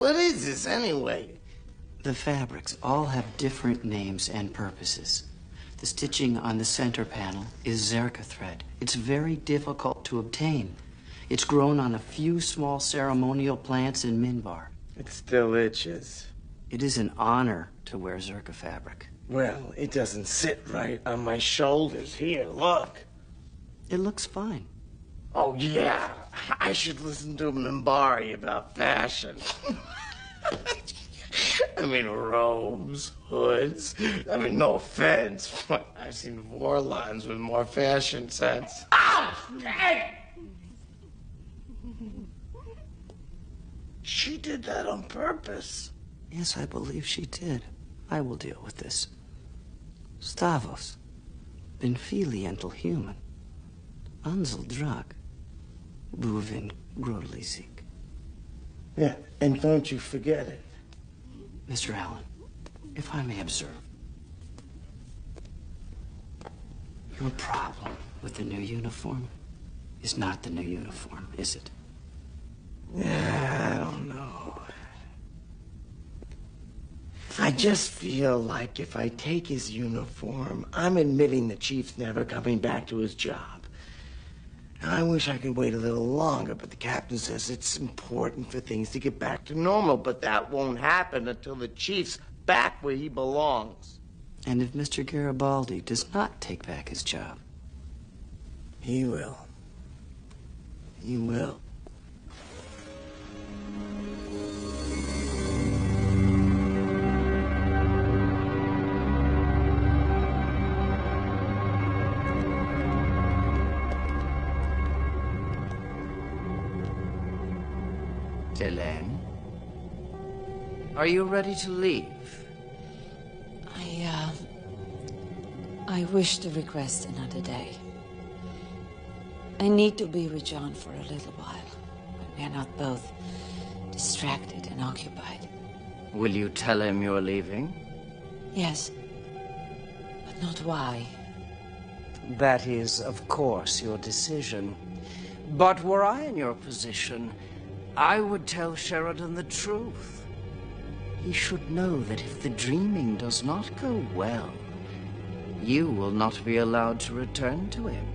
What is this anyway? The fabrics all have different names and purposes. The stitching on the center panel is zerka thread. It's very difficult to obtain. It's grown on a few small ceremonial plants in Minbar. It still itches. It is an honor to wear zerka fabric. Well, it doesn't sit right on my shoulders. Here, look. It looks fine. Oh, yeah. I should listen to Mimbari about fashion. I mean, robes, hoods. I mean, no offense, but I've seen Vorlons with more fashion sense. Ow! Hey! She did that on purpose. Yes, I believe she did. I will deal with this. Stavos, bin filiental human. Ansel drag, buvin grodlisik. Yeah, and don't you forget it. Mr. Allen, if I may observe, your problem with the new uniform is not the new uniform, is it? Yeah, I don't know. I just feel like if I take his uniform, I'm admitting the chief's never coming back to his job. And I wish I could wait a little longer, but the captain says it's important for things to get back to normal, but that won't happen until the chief's back where he belongs. And if Mr. Garibaldi does not take back his job? He will. He will. Helene, are you ready to leave? I wish to request another day. I need to be with John for a little while, when we are not both distracted and occupied. Will you tell him you're leaving? Yes, but not why. That is, of course, your decision. But were I in your position, I would tell Sheridan the truth. He should know that if the dreaming does not go well, you will not be allowed to return to him.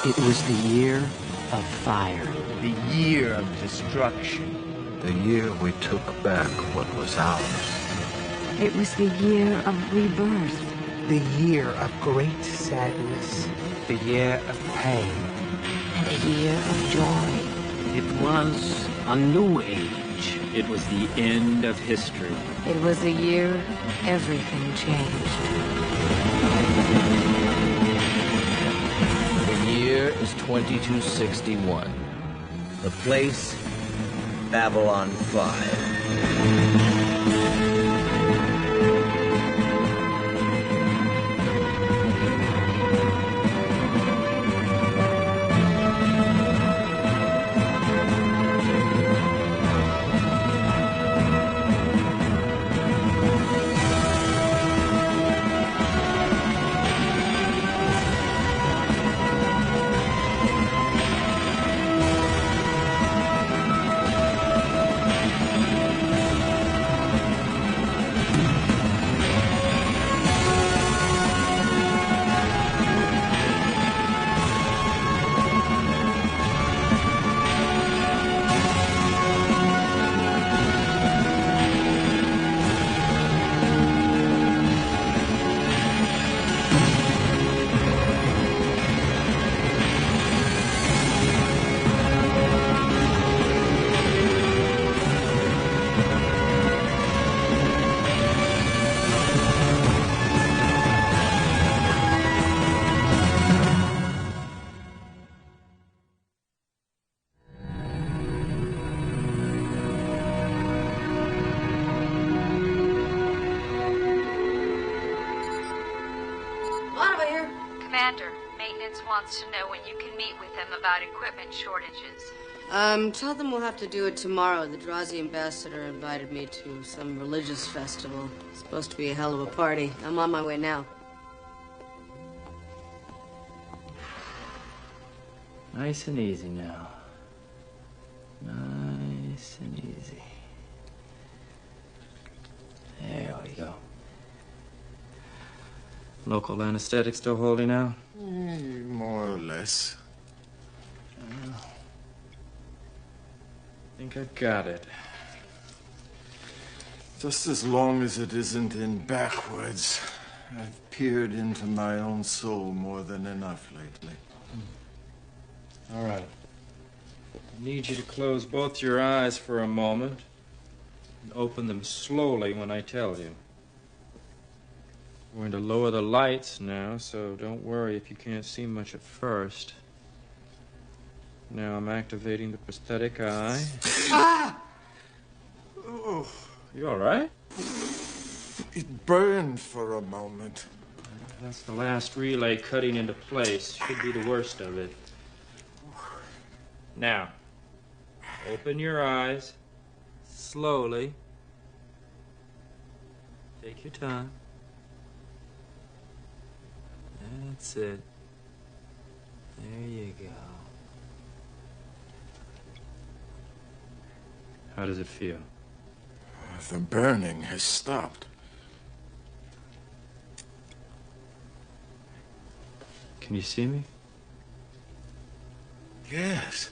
It was the year of fire. The year of destruction. The year we took back what was ours. It was the year of rebirth. The year of great sadness. The year of pain. And a year of joy. It was a new age. It was the end of history. It was a year everything changed. The year is 2261. The place, Babylon 5. Commander, maintenance wants to know when you can meet with them about equipment shortages. Tell them we'll have to do it tomorrow. The Drazi ambassador invited me to some religious festival. It's supposed to be a hell of a party. I'm on my way now. Nice and easy now. Nice and easy. There we go. Local anesthetic still holding out? More or less. I think I got it. Just as long as it isn't in backwards. I've peered into my own soul more than enough lately. All right. I need you to close both your eyes for a moment and open them slowly when I tell you. I'm going to lower the lights now, so don't worry if you can't see much at first. Now I'm activating the prosthetic eye. Ah! Oh. You all right? It burned for a moment. That's the last relay cutting into place. Should be the worst of it. Now, open your eyes slowly. Take your time. That's it. There you go. How does it feel? The burning has stopped. Can you see me? Yes.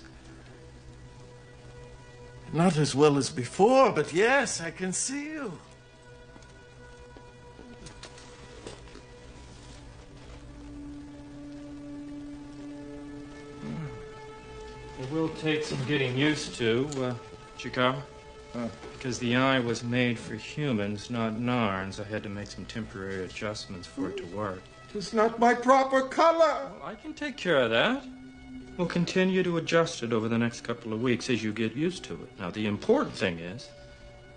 Not as well as before, but yes, I can see you. It will take some getting used to, Chikawa. Because the eye was made for humans, not Narns. I had to make some temporary adjustments for it to work. It's not my proper color. Well, I can take care of that. We'll continue to adjust it over the next couple of weeks as you get used to it. Now, the important thing is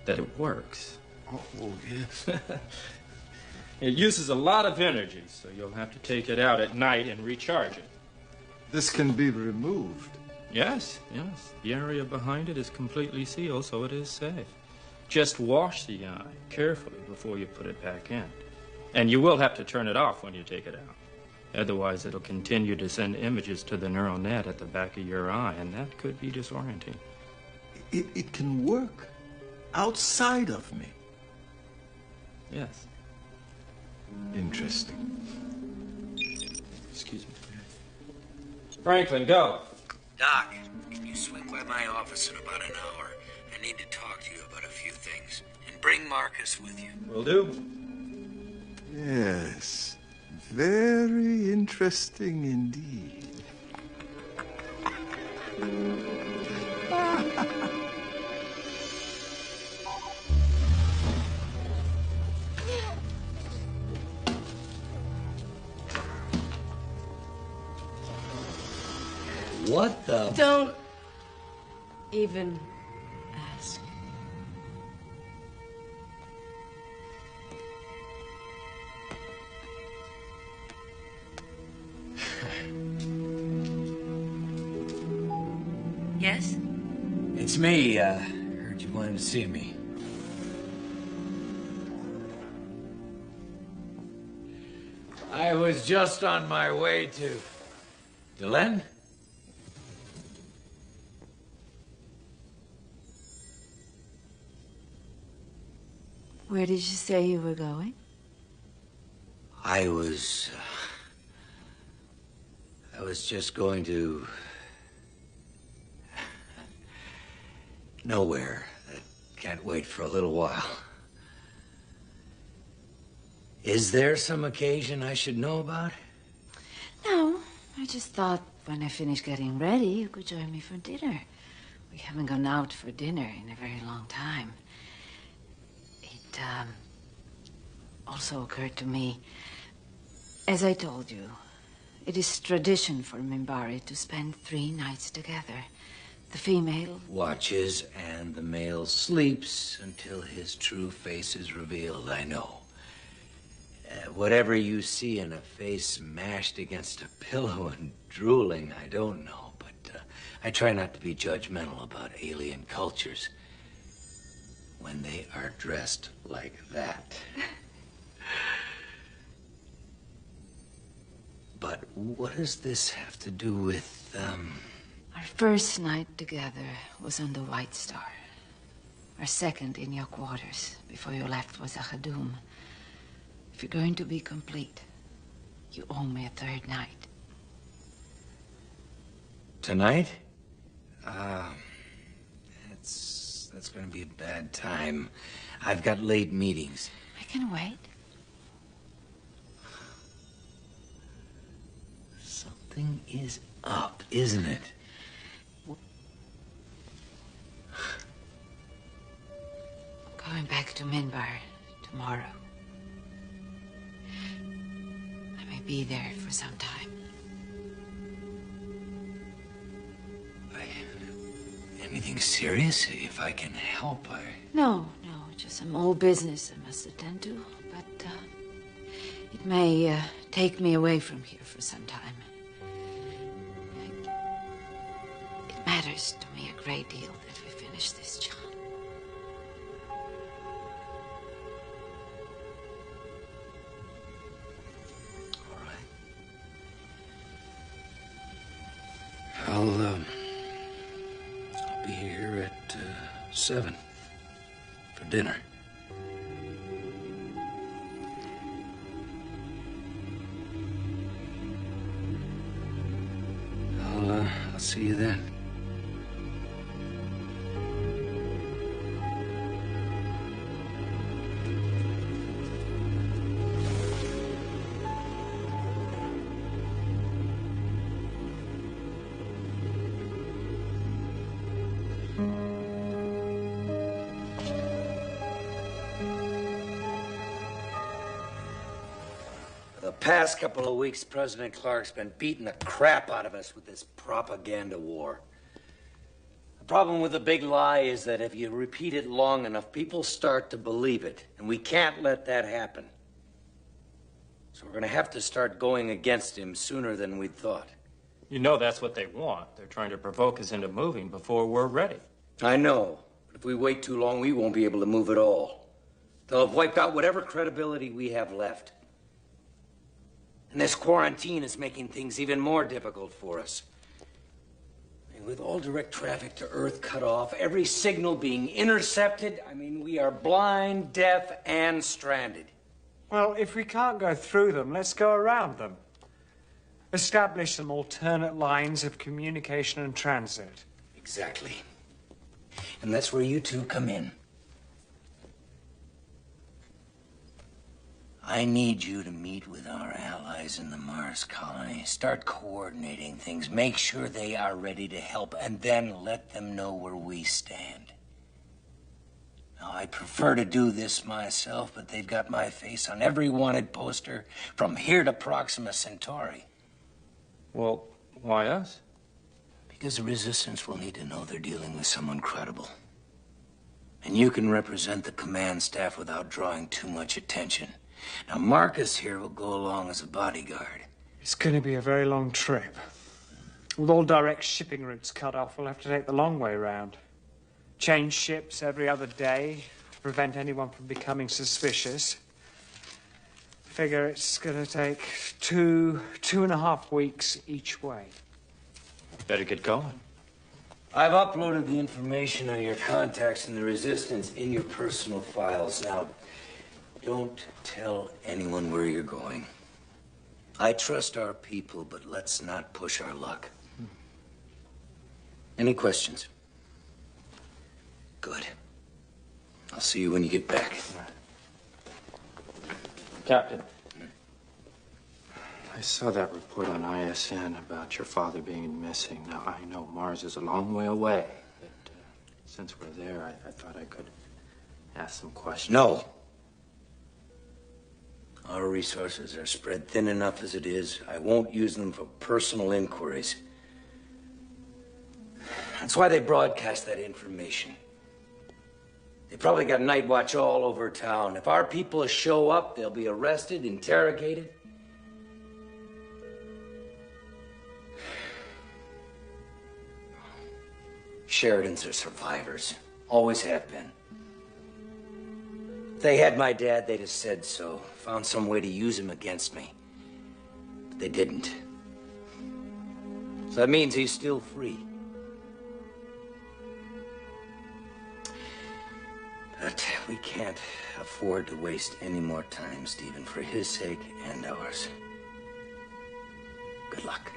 that it works. Oh, yes. It uses a lot of energy, so you'll have to take it out at night and recharge it. This can be removed. Yes, yes. The area behind it is completely sealed, so it is safe. Just wash the eye carefully before you put it back in. And you will have to turn it off when you take it out. Otherwise, it'll continue to send images to the neural net at the back of your eye, and that could be disorienting. It can work outside of me. Yes. Interesting. Excuse me. Franklin, go. Doc, can you swing by my office in about an hour? I need to talk to you about a few things. And bring Marcus with you. Will do. Yes. Very interesting indeed. What the? Don't even ask. Yes? It's me. Heard you wanted to see me. I was just on my way to... Delenn? Where did you say you were going? I was just going to... nowhere. I can't wait for a little while. Is there some occasion I should know about? No, I just thought when I finished getting ready, you could join me for dinner. We haven't gone out for dinner in a very long time. It also occurred to me, as I told you, it is tradition for Minbari to spend 3 nights together. The female watches and the male sleeps until his true face is revealed, I know. Whatever you see in a face smashed against a pillow and drooling, I don't know. But I try not to be judgmental about alien cultures when they are dressed like that. But what does this have to do with, Our first night together was on the White Star. Our second in your quarters before you left was a Khadum. If you're going to be complete, you owe me a third night. Tonight? That's gonna be a bad time. I've got late meetings. I can wait. Something is up, isn't it? I'm going back to Minbar tomorrow. I may be there for some time. Anything serious? If I can help, No, just some old business I must attend to. But it may take me away from here for some time. It matters to me a great deal that we finish this job. I'll be here at 7 for dinner. I'll see you then. The past couple of weeks, President Clark's been beating the crap out of us with this propaganda war. The problem with the big lie is that if you repeat it long enough, people start to believe it, and we can't let that happen. So we're gonna have to start going against him sooner than we thought. You know that's what they want. They're trying to provoke us into moving before we're ready. I know, but if we wait too long, we won't be able to move at all. They'll have wiped out whatever credibility we have left. And this quarantine is making things even more difficult for us. I mean, with all direct traffic to Earth cut off, every signal being intercepted, I mean, we are blind, deaf, and stranded. Well, if we can't go through them, let's go around them. Establish some alternate lines of communication and transit. Exactly. And that's where you two come in. I need you to meet with our allies in the Mars colony. Start coordinating things. Make sure they are ready to help, and then let them know where we stand. Now, I'd prefer to do this myself, but they've got my face on every wanted poster from here to Proxima Centauri. Well, why us? Because the Resistance will need to know they're dealing with someone credible. And you can represent the command staff without drawing too much attention. Now, Marcus here will go along as a bodyguard. It's going to be a very long trip. With all direct shipping routes cut off, we'll have to take the long way round. Change ships every other day to prevent anyone from becoming suspicious. Figure it's going to take two and a half weeks each way. Better get going. I've uploaded the information on your contacts in the Resistance in your personal files. Now, don't tell anyone where you're going. I trust our people, but let's not push our luck. Any questions? Good. I'll see you when you get back. Captain, I saw that report on ISN about your father being missing. Now, I know Mars is a long way away, but since we're there, I thought I could ask some questions. No. Our resources are spread thin enough as it is. I won't use them for personal inquiries. That's why they broadcast that information. They probably got night watch all over town. If our people show up, they'll be arrested, interrogated. Sheridans are survivors. Always have been. If they had my dad, they'd have said so. Found some way to use him against me. But they didn't. So that means he's still free. But we can't afford to waste any more time, Stephen, for his sake and ours. Good luck.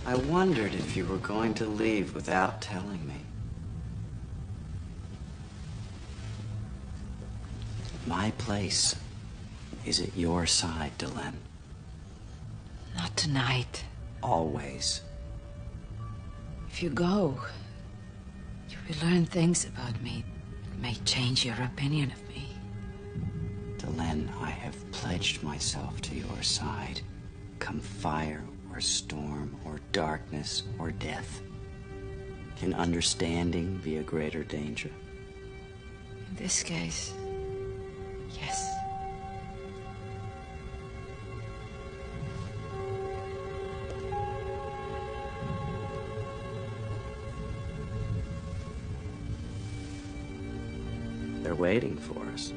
I wondered if you were going to leave without telling me. My place is at your side, Delenn. Not tonight. Always. If you go, you will learn things about me that may change your opinion of me. Delenn, I have pledged myself to your side. Come fire or storm or darkness or death. Can understanding be a greater danger? In this case, yes. They're waiting for us.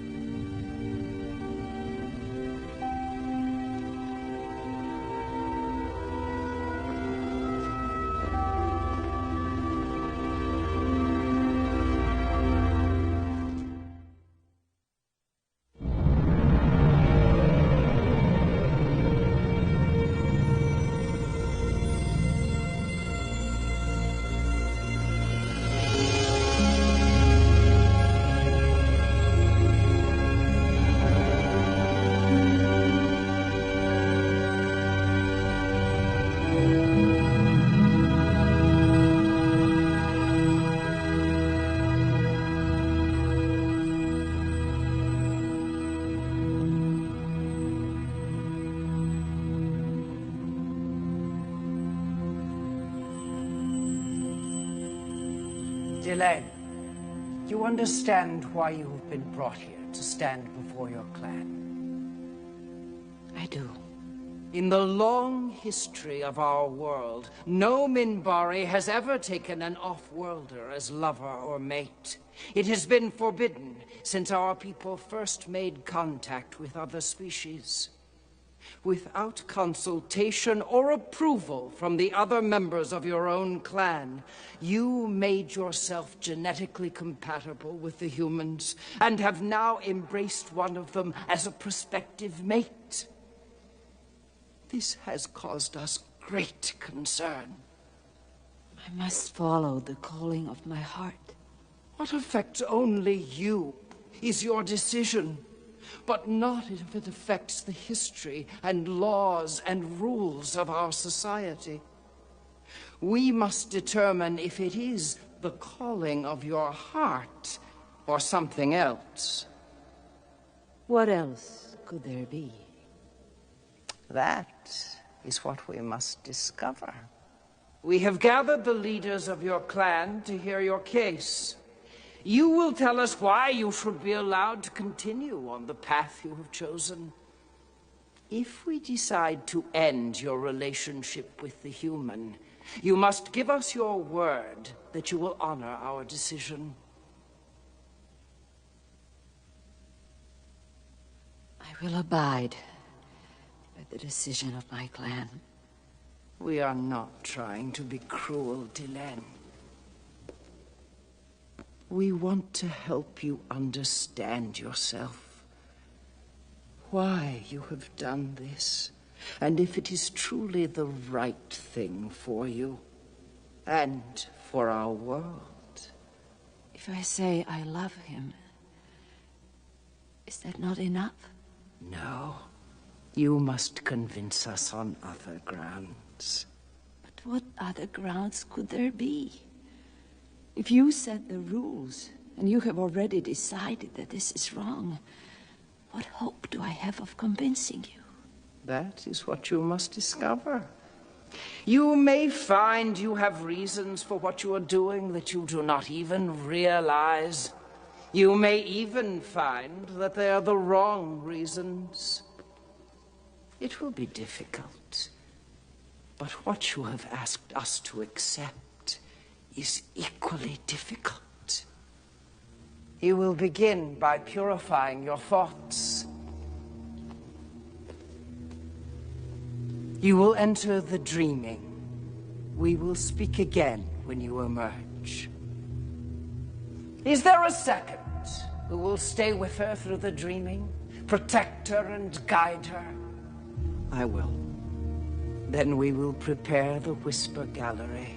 Delenn, you understand why you have been brought here to stand before your clan? I do. In the long history of our world, no Minbari has ever taken an off-worlder as lover or mate. It has been forbidden since our people first made contact with other species. Without consultation or approval from the other members of your own clan, you made yourself genetically compatible with the humans and have now embraced one of them as a prospective mate. This has caused us great concern. I must follow the calling of my heart. What affects only you is your decision, but not if it affects the history and laws and rules of our society. We must determine if it is the calling of your heart or something else. What else could there be? That is what we must discover. We have gathered the leaders of your clan to hear your case. You will tell us why you should be allowed to continue on the path you have chosen. If we decide to end your relationship with the human, you must give us your word that you will honor our decision. I will abide by the decision of my clan. We are not trying to be cruel, Dylan. We want to help you understand yourself, why you have done this, and if it is truly the right thing for you and for our world. If I say I love him, is that not enough? No. You must convince us on other grounds. But what other grounds could there be? If you set the rules, and you have already decided that this is wrong, what hope do I have of convincing you? That is what you must discover. You may find you have reasons for what you are doing that you do not even realize. You may even find that they are the wrong reasons. It will be difficult, but what you have asked us to accept is equally difficult. You will begin by purifying your thoughts. You will enter the dreaming. We will speak again when you emerge. Is there a second who will stay with her through the dreaming, protect her and guide her? I will. Then we will prepare the Whisper Gallery.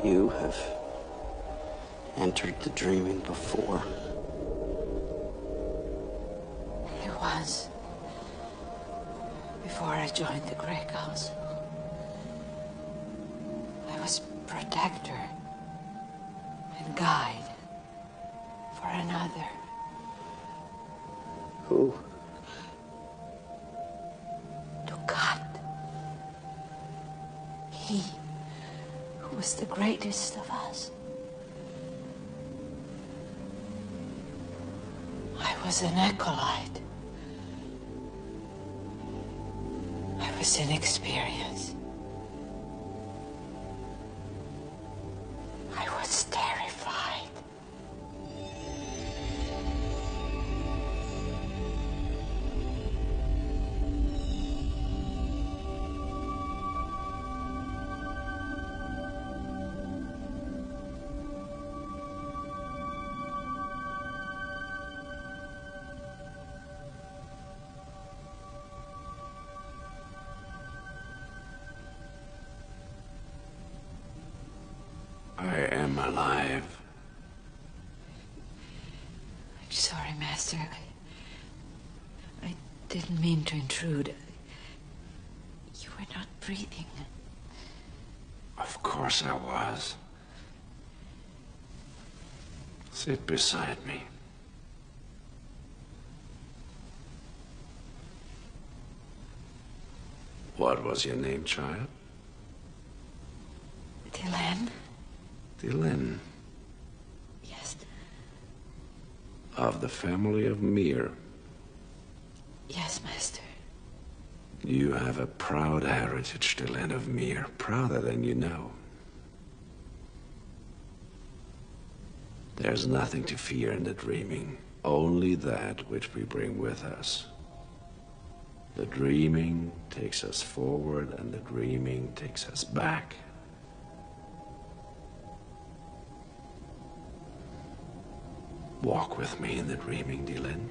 You have entered the dreaming before. It was before I joined the Grey Council. I was protector and guide for another. Who? Dukat. He who was the greatest of us. I was an acolyte. I was inexperienced. I was terrified. I am alive. I'm sorry, Master. I didn't mean to intrude. You were not breathing. Of course I was. Sit beside me. What was your name, child? Dylan? Dylan. Yes. Of the family of Mir. Yes, Master. You have a proud heritage, Dylan of Mir. Prouder than you know. There's nothing to fear in the dreaming. Only that which we bring with us. The dreaming takes us forward, and the dreaming takes us back. Walk with me in the dreaming, Dylan.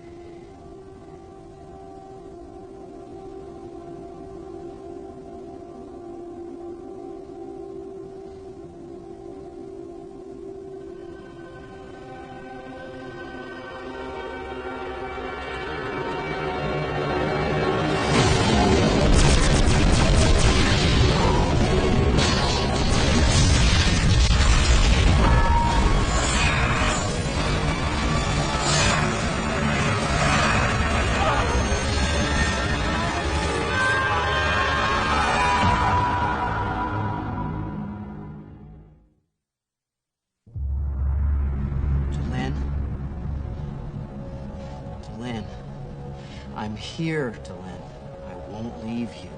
I'm here, Dylan. I won't leave you.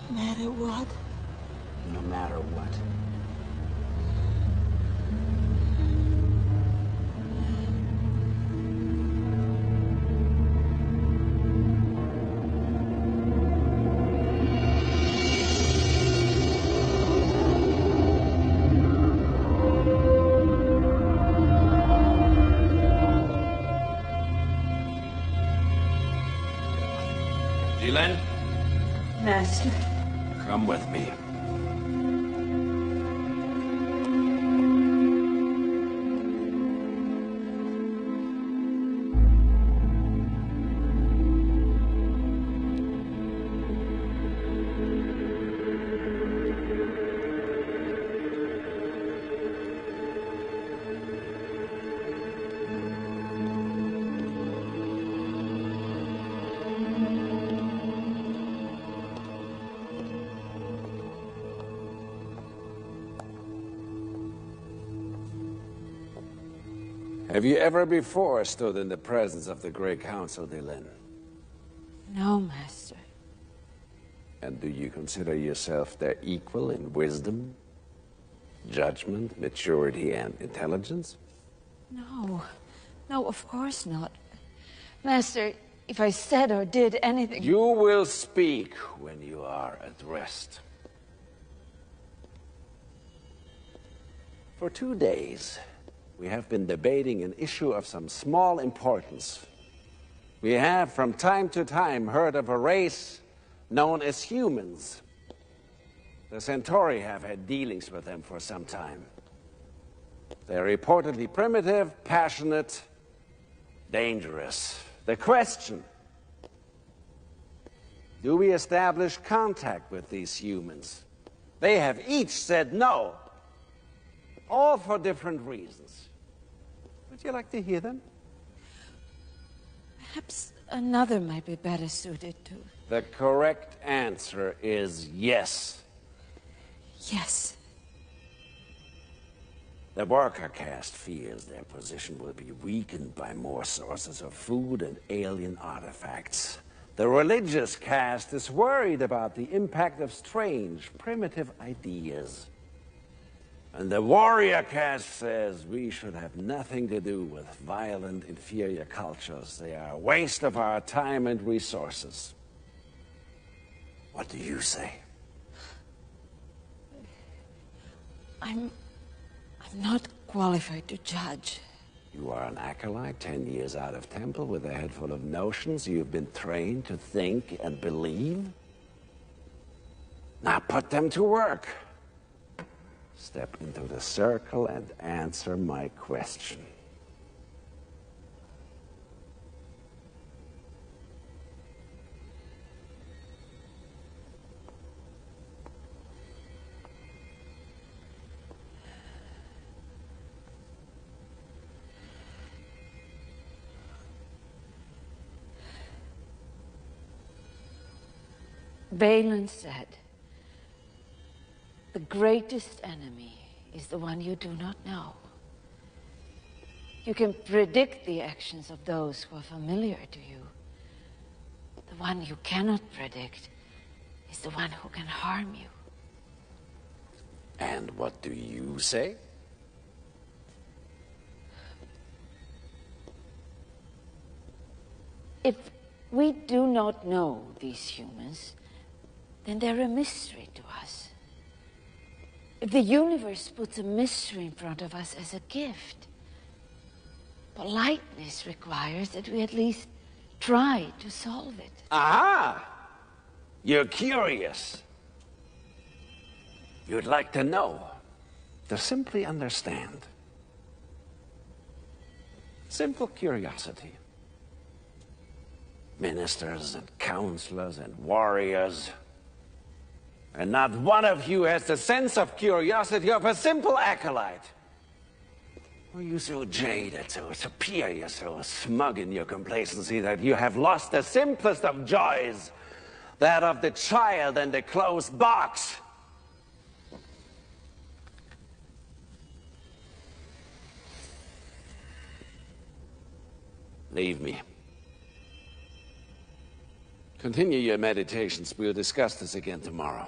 No matter what? No matter what. Dylan, Master. come with me. Have you ever before stood in the presence of the Great Council, Dylan? No, Master. And do you consider yourself their equal in wisdom, judgment, maturity, and intelligence? No. No, of course not. Master, if I said or did anything... You will speak when you are at rest. For 2 days, we have been debating an issue of some small importance. We have from time to time heard of a race known as humans. The Centauri have had dealings with them for some time. They're reportedly primitive, passionate, dangerous. The question: do we establish contact with these humans? They have each said no, all for different reasons. Would you like to hear them? Perhaps another might be better suited to... The correct answer is yes. Yes. The worker caste fears their position will be weakened by more sources of food and alien artifacts. The religious caste is worried about the impact of strange, primitive ideas. And the warrior caste says we should have nothing to do with violent, inferior cultures. They are a waste of our time and resources. What do you say? I'm not qualified to judge. You are an acolyte, 10 years out of temple, with a head full of notions you've been trained to think and believe. Now put them to work. Step into the circle and answer my question. Valen said, the greatest enemy is the one you do not know. You can predict the actions of those who are familiar to you. The one you cannot predict is the one who can harm you. And what do you say? If we do not know these humans, then they're a mystery to us. If the universe puts a mystery in front of us as a gift, politeness requires that we at least try to solve it. Aha! You're curious. You'd like to know, to simply understand. Simple curiosity. Ministers and counselors and warriors, and not one of you has the sense of curiosity of a simple acolyte. Are you so jaded, so superior, so smug in your complacency that you have lost the simplest of joys, that of the child in the closed box? Leave me. Continue your meditations. We'll discuss this again tomorrow.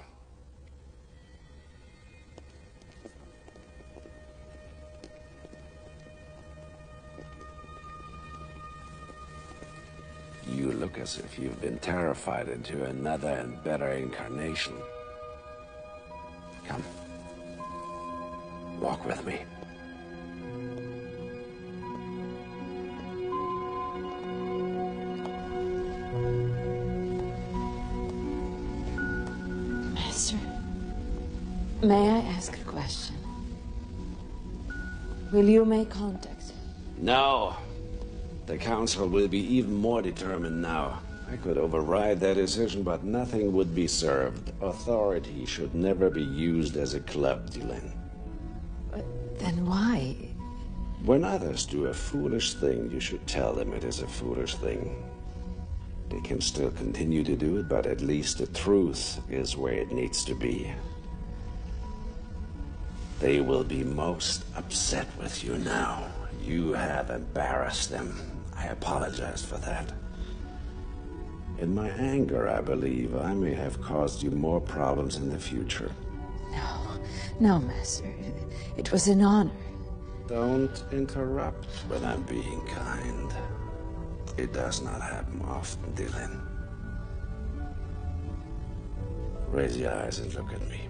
You look as if you've been terrified into another and better incarnation. Come. Walk with me. Master, may I ask a question? Will you make contact? No. The Council will be even more determined now. I could override their decision, but nothing would be served. Authority should never be used as a club, Dylan. Then why? When others do a foolish thing, you should tell them it is a foolish thing. They can still continue to do it, but at least the truth is where it needs to be. They will be most upset with you now. You have embarrassed them. I apologize for that. In my anger, I believe I may have caused you more problems in the future. No, Master. It was an honor. Don't interrupt when I'm being kind. It does not happen often, Dylan. Raise your eyes and look at me.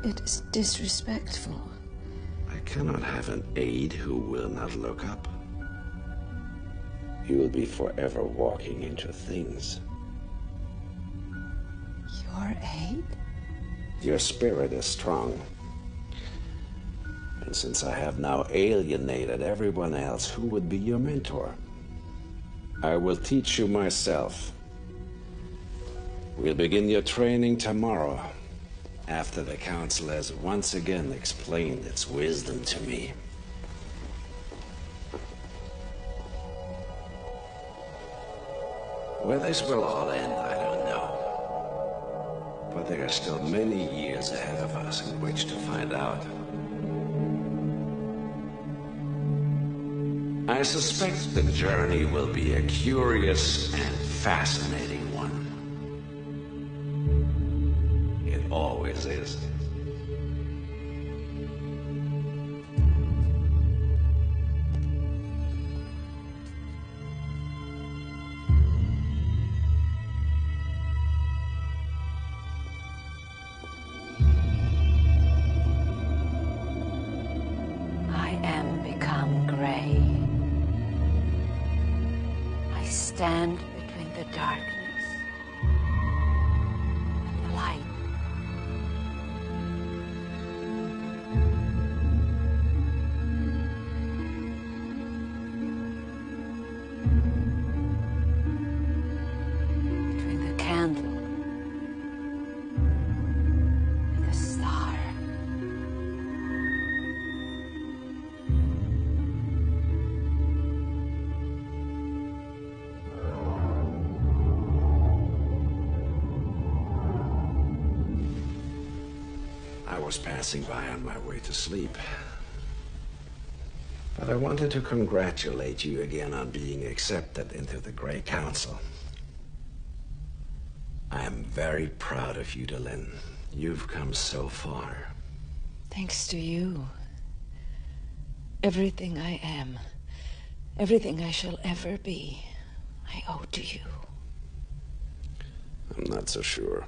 It is disrespectful. I cannot have an aide who will not look up. You will be forever walking into things. Your aide? Your spirit is strong. And since I have now alienated everyone else, who would be your mentor? I will teach you myself. We'll begin your training tomorrow, after the Council has once again explained its wisdom to me. Where this will all end, I don't know. But there are still many years ahead of us in which to find out. I suspect the journey will be a curious and fascinating one. It always is. I am become gray. I stand between the darkness and the light. Between the candle and the star. was passing by on my way to sleep. But I wanted to congratulate you again on being accepted into the Grey Council. I am very proud of you, Delin. You've come so far. Thanks to you. Everything I am, everything I shall ever be, I owe to you. I'm not so sure.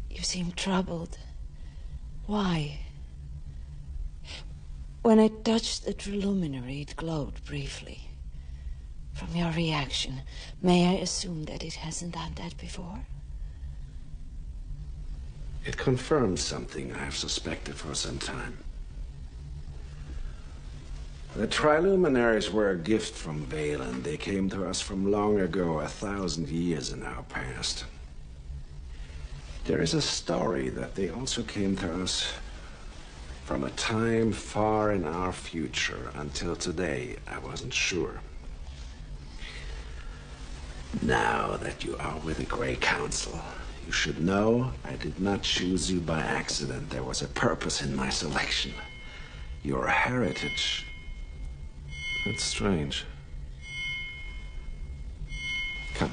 You seem troubled. Why? When I touched the luminary, it glowed briefly. From your reaction, may I assume that it hasn't done that before? It confirms something I have suspected for some time. The Triluminaries were a gift from Valen. They came to us from long ago, 1,000 years in our past. There is a story that they also came to us from a time far in our future. Until today, I wasn't sure. Now that you are with the Grey Council, you should know I did not choose you by accident. There was a purpose in my selection. Your heritage. That's strange. Come.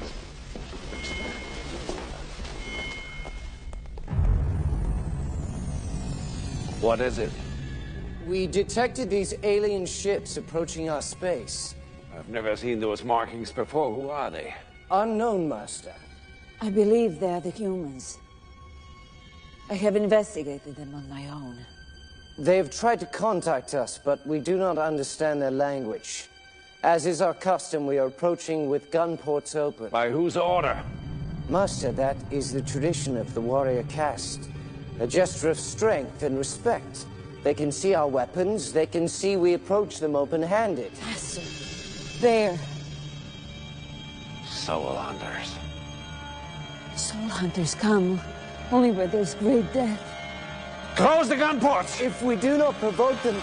What is it? We detected these alien ships approaching our space. I've never seen those markings before. Who are they? Unknown, Master. I believe they're the humans. I have investigated them on my own. They have tried to contact us, but we do not understand their language. As is our custom, we are approaching with gun ports open. By whose order? Master, that is the tradition of the warrior caste. A gesture of strength and respect. They can see our weapons. They can see we approach them open-handed. Master, there. Soul hunters. Soul hunters come only where there's great death. Close the gun ports! If we do not provoke them...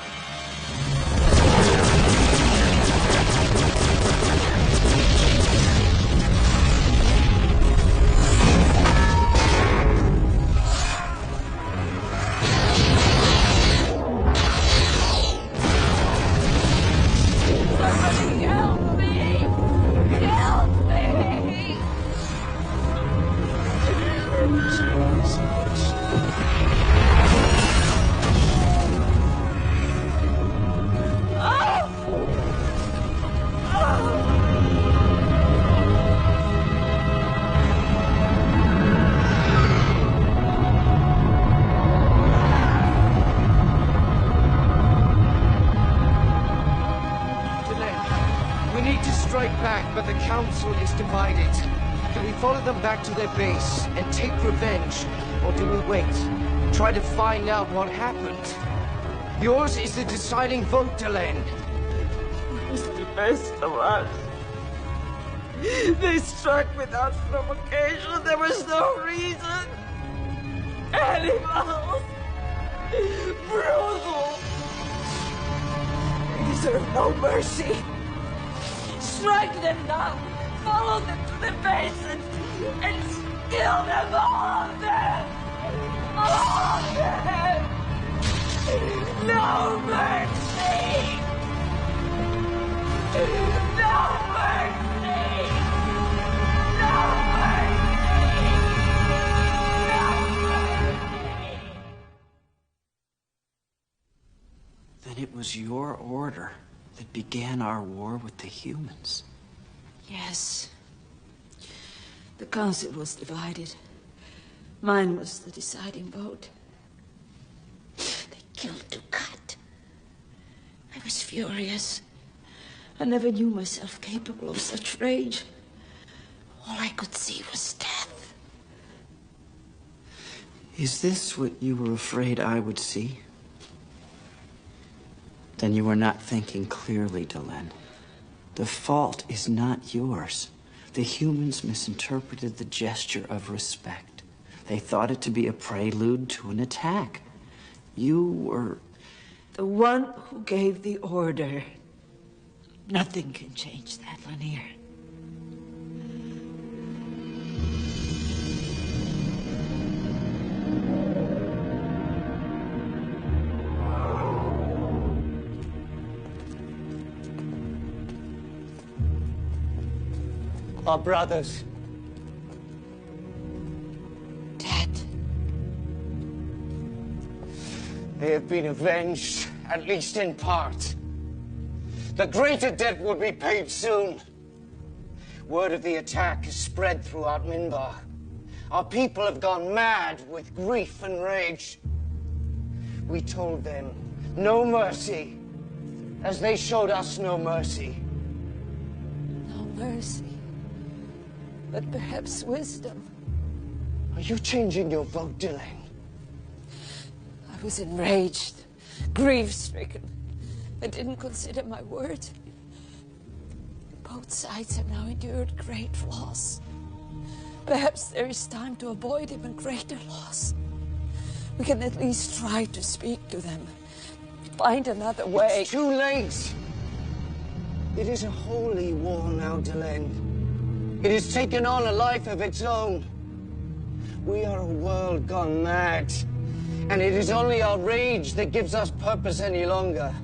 Somebody help me! Help me! But the council is divided. Do we follow them back to their base and take revenge? Or do we wait? Try to find out what happened? Yours is the deciding vote, Delane. It was the best of us. They struck without provocation. There was no reason. Animals. Brutal. They deserve no mercy. Strike them down, follow them to the base, and kill them, all of them! All of them! No mercy! No mercy! No mercy! No mercy! Then it was your order that began our war with the humans. Yes. The council was divided. Mine was the deciding vote. They killed to cut. I was furious. I never knew myself capable of such rage. All I could see was death. Is this what you were afraid I would see? Then you were not thinking clearly, Delin. The fault is not yours. The humans misinterpreted the gesture of respect. They thought it to be a prelude to an attack. You were... the one who gave the order. Nothing can change that, Lanier. our brothers. Dad. They have been avenged, at least in part. The greater debt will be paid soon. Word of the attack has spread throughout Minbar. Our people have gone mad with grief and rage. We told them no mercy, as they showed us no mercy. No mercy, but perhaps wisdom. Are you changing your vote, Dylan? I was enraged, grief-stricken. I didn't consider my word. Both sides have now endured great loss. Perhaps there is time to avoid even greater loss. We can at least try to speak to them. Find another way. It's too late. It is a holy war now, Delenn. It has taken on a life of its own. We are a world gone mad. And it is only our rage that gives us purpose any longer.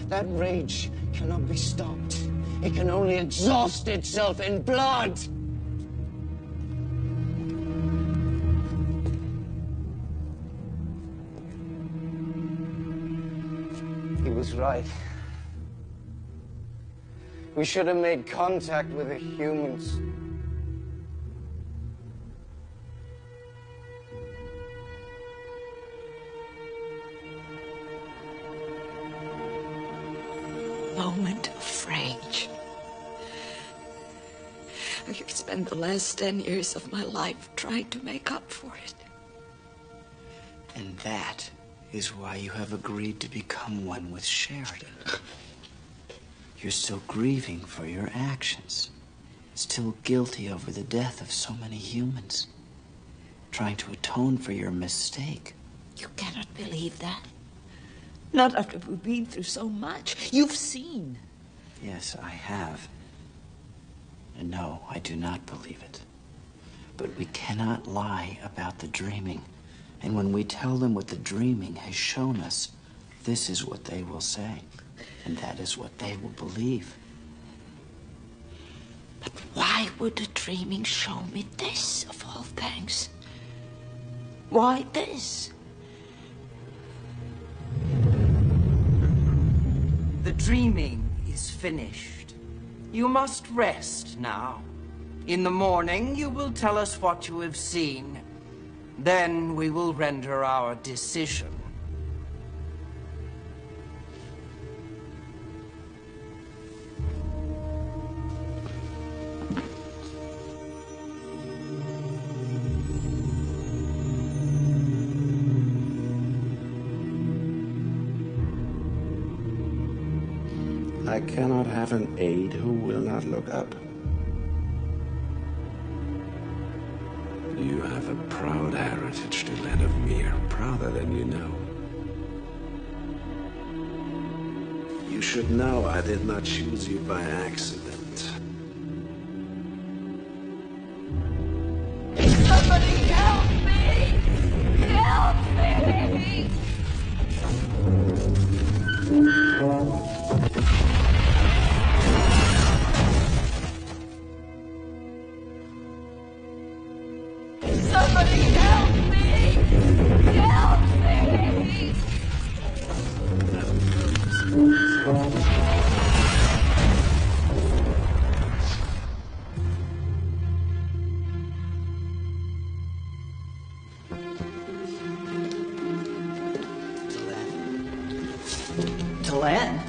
That rage cannot be stopped. It can only exhaust itself in blood. He was right. We should have made contact with the humans. Moment of rage. I have spent the last 10 years of my life trying to make up for it. And that is why you have agreed to become one with Sheridan. You're still grieving for your actions, still guilty over the death of so many humans, trying to atone for your mistake. You cannot believe that. Not after we've been through so much. You've seen. Yes, I have. And no, I do not believe it. But we cannot lie about the dreaming. And when we tell them what the dreaming has shown us, this is what they will say. And that is what they will believe. But why would the dreaming show me this, of all things? Why this? The dreaming is finished. You must rest now. In the morning, you will tell us what you have seen. Then we will render our decision. I cannot have an aide who will not look up. You have a proud heritage to land of Mir, prouder than you know. You should know I did not choose you by accident. Somebody help me! Help me! Somebody help me! Help me! Delenn?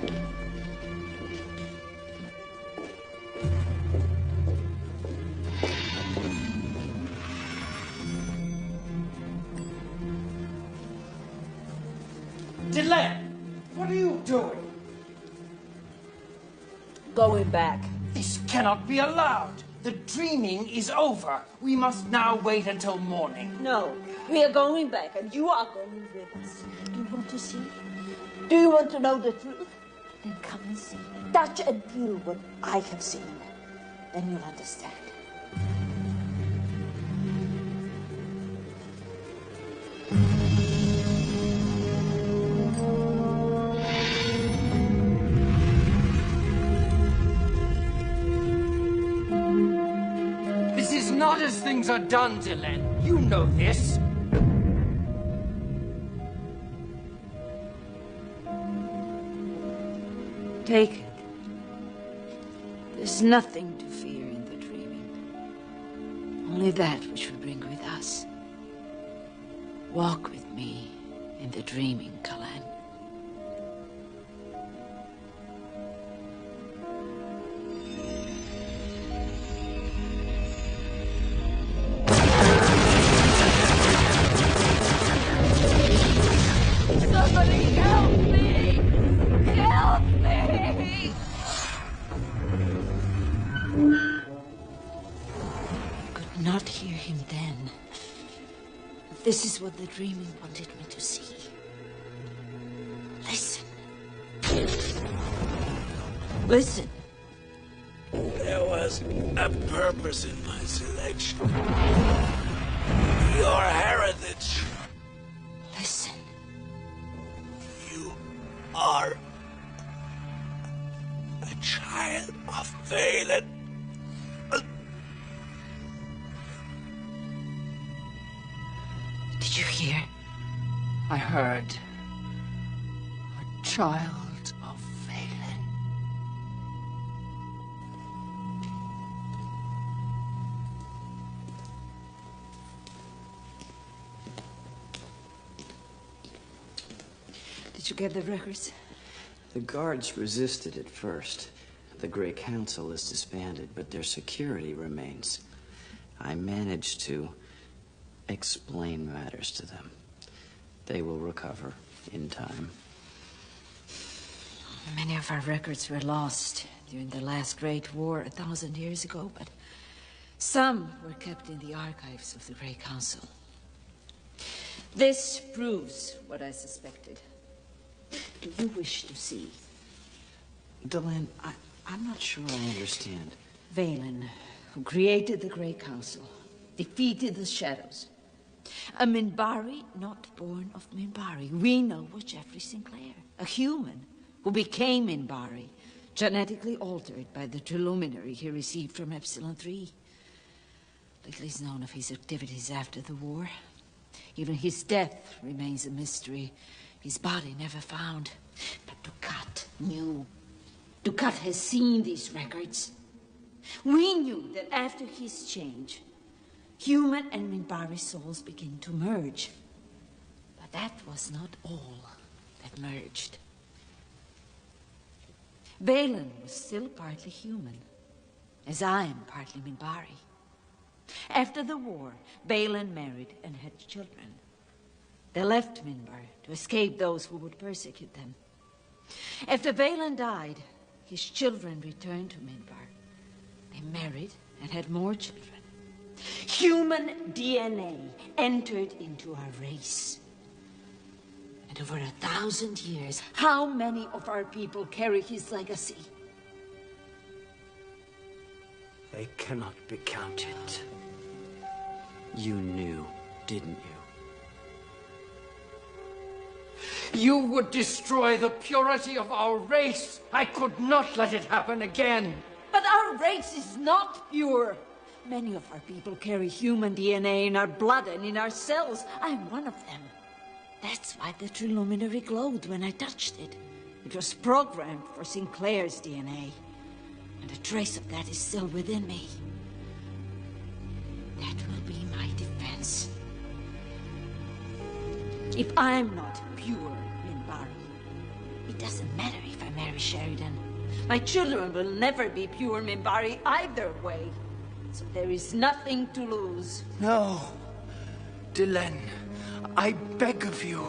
Delenn, what are you doing? Going back. This cannot be allowed. The dreaming is over. We must now wait until morning. No, we are going back, and you are going with us. Do you want to see? Do you want to know the truth? Then come and see. Touch and feel what I have seen. Then you'll understand. not as things are done, Dylan. You know this. Take it. There's nothing to fear in the dreaming. Only that which will bring with us. Walk with me in the dreaming, Kalan. Somebody help me! Help me! Could not hear him then. This is what the dreaming wanted me to see. Listen. Listen. There was a purpose in my selection. Your heritage. Listen. You are a child of Valen. Did you hear? I heard. A child of Valen. Did you get the records? The guards resisted at first. The Grey Council is disbanded, but their security remains. I managed to explain matters to them. They will recover in time. Many of our records were lost during the last Great War 1,000 years ago, but some were kept in the archives of the Grey Council. This proves what I suspected. Do you wish to see? Delenn, I'm not sure I understand. Valen, who created the Grey Council, defeated the Shadows. A Minbari not born of Minbari. We know was Jeffrey Sinclair, a human who became Minbari, genetically altered by the Triluminary he received from Epsilon 3. Little is known of his activities after the war. Even his death remains a mystery. His body never found. But Dukat knew. Dukat has seen these records. We knew that after his change, human and Minbari souls begin to merge. But that was not all that merged. Valen was still partly human, as I am partly Minbari. After the war, Valen married and had children. They left Minbar to escape those who would persecute them. After Valen died, his children returned to Minbar. They married and had more children. Human DNA entered into our race. And over 1,000 years, how many of our people carry his legacy? They cannot be counted. You knew, didn't you? You would destroy the purity of our race. I could not let it happen again. But our race is not pure. Many of our people carry human DNA in our blood and in our cells. I'm one of them. That's why the Triluminary glowed when I touched it. It was programmed for Sinclair's DNA. And a trace of that is still within me. That will be my defense. If I'm not pure Minbari, it doesn't matter if I marry Sheridan. My children will never be pure Minbari either way. So there is nothing to lose. No. Dylan, I beg of you.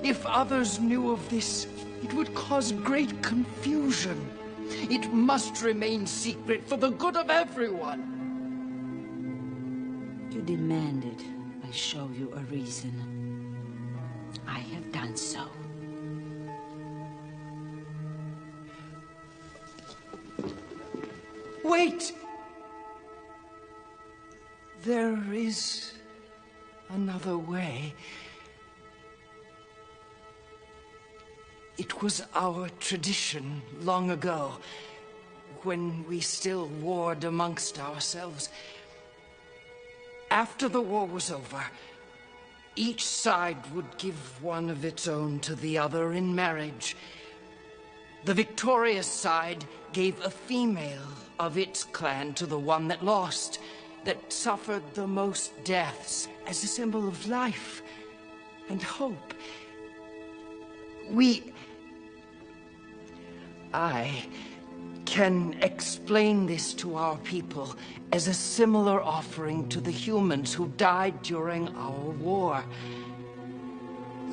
If others knew of this, it would cause great confusion. It must remain secret for the good of everyone. You demanded I show you a reason. I have done so. Wait! There is another way. It was our tradition long ago, when we still warred amongst ourselves. after the war was over, each side would give one of its own to the other in marriage. The victorious side gave a female of its clan to the one that lost, that suffered the most deaths, as a symbol of life and hope. I can explain this to our people as a similar offering to the humans who died during our war.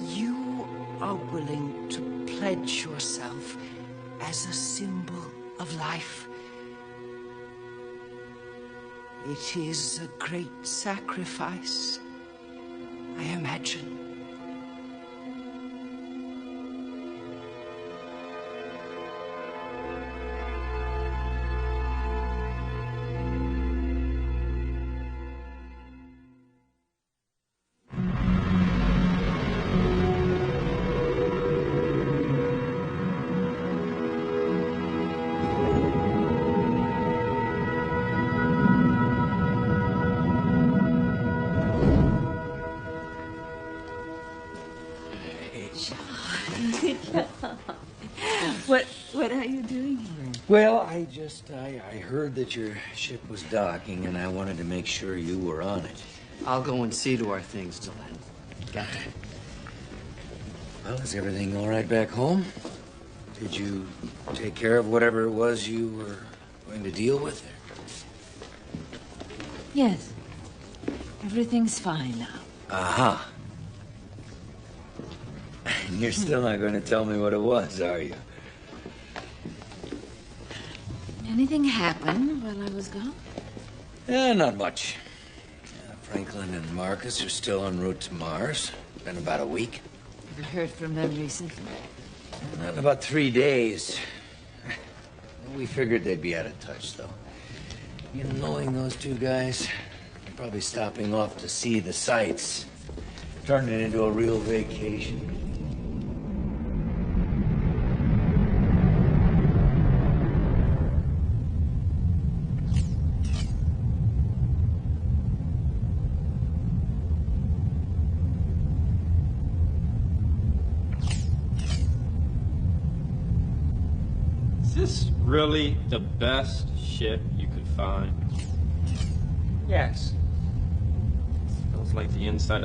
You are willing to pledge yourself as a symbol of life. It is a great sacrifice, I imagine. What are you doing here? Well, I heard that your ship was docking, and I wanted to make sure you were on it. I'll go and see to our things till then. Captain. Well, is everything all right back home? Did you take care of whatever it was you were going to deal with there? Yes. Everything's fine now. Aha. And you're still not going to tell me what it was, are you? Anything happen while I was gone? Not much. Franklin and Marcus are still en route to Mars. Been about a week. Ever heard from them recently? Not in about 3 days. We figured they'd be out of touch, though. You knowing those two guys, they're probably stopping off to see the sights. Turning it into a real vacation. Is this really the best ship you could find? Yes. Feels like the inside